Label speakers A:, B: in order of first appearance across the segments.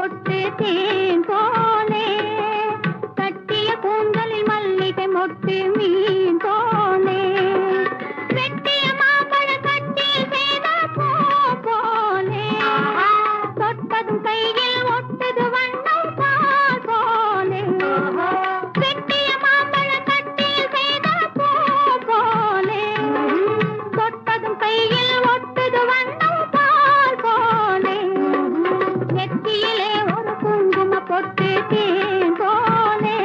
A: பொட்டு தேன் போலே கட்டிய கூந்தலில் மல்லிகை மொட்டு மீன் போலே வெட்டிய மாம்பழ கட்டி செய்த பூ போலே தொட்டதும் கையில் ஒட்டது வண்ணம் பால் போலே வெட்டிய மாம்பழ கட்டி செய்த பூ போலே தொட்டதும் கையில் ஒட்டது வண்ணம் பால் போலே நெத்தியிலே ஒரு குங்கும பொட்டு தேன் போலே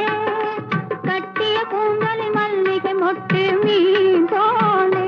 A: கட்டிய கூந்தலில் மல்லிகை மொட்டு மீன் போலே